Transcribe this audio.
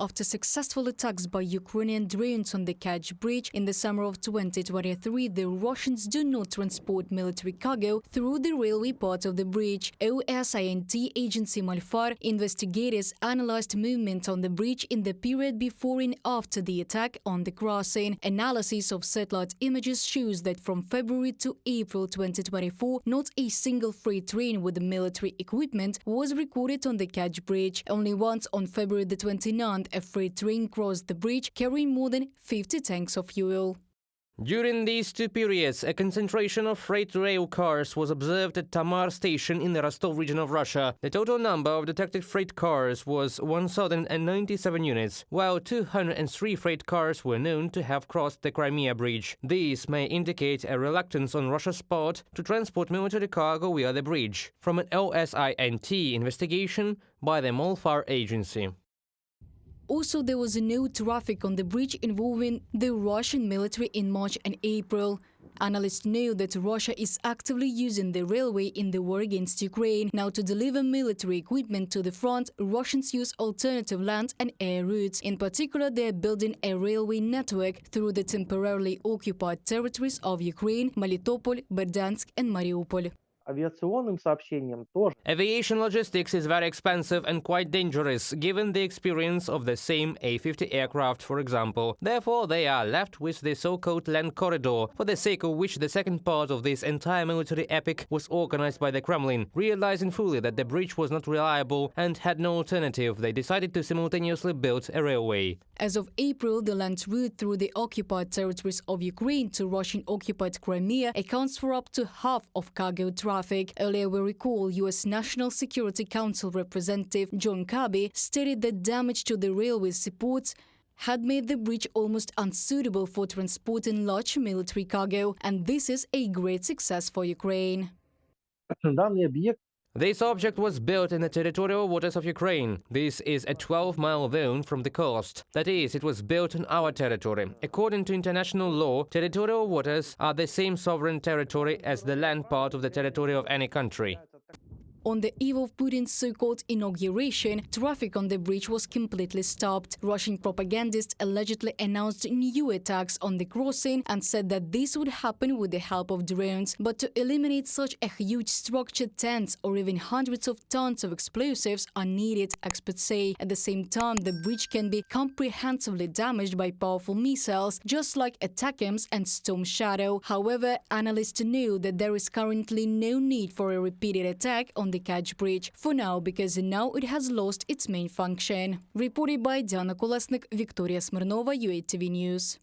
After successful attacks by Ukrainian drones on the Kerch bridge in the summer of 2023, the Russians do not transport military cargo through the railway part of the bridge. OSINT agency Malfar investigators analyzed movement on the bridge in the period before and after the attack on the crossing. Analysis of satellite images shows that from February to April 2024, not a single freight train with military equipment was recorded on the Kerch bridge. Only once on February the 29th, a freight train crossed the bridge carrying more than 50 tanks of fuel. During these two periods, a concentration of freight rail cars was observed at Tamar station in the Rostov region of Russia. The total number of detected freight cars was 1,097 units, while 203 freight cars were known to have crossed the Crimea bridge. These may indicate a reluctance on Russia's part to transport military cargo via the bridge, from an OSINT investigation by the Malfar agency. Also, there was no traffic on the bridge involving the Russian military in March and April. Analysts know that Russia is actively using the railway in the war against Ukraine. Now, to deliver military equipment to the front, Russians use alternative land and air routes. In particular, they are building a railway network through the temporarily occupied territories of Ukraine, Melitopol, Berdansk and Mariupol. Aviation logistics is very expensive and quite dangerous, given the experience of the same A-50 aircraft, for example. Therefore, they are left with the so-called land corridor, for the sake of which the second part of this entire military epic was organized by the Kremlin. Realizing fully that the bridge was not reliable and had no alternative, they decided to simultaneously build a railway. As of April, the land route through the occupied territories of Ukraine to Russian-occupied Crimea accounts for up to half of cargo traffic. Earlier, we recall U.S. National Security Council representative John Kirby stated that damage to the railway supports had made the bridge almost unsuitable for transporting large military cargo, and this is a great success for Ukraine. This object was built in the territorial waters of Ukraine. This is a 12-mile zone from the coast. That is, it was built on our territory. According to international law, territorial waters are the same sovereign territory as the land part of the territory of any country. On the eve of Putin's so-called inauguration, traffic on the bridge was completely stopped. Russian propagandists allegedly announced new attacks on the crossing and said that this would happen with the help of drones. But to eliminate such a huge structure, tens or even hundreds of tons of explosives are needed, experts say. At the same time, the bridge can be comprehensively damaged by powerful missiles, just like ATACMS and Storm Shadow. However, analysts know that there is currently no need for a repeated attack on the Kerch bridge for now, because now it has lost its main function. Reported by Diana Kolesnik, Victoria Smirnova, UATV News.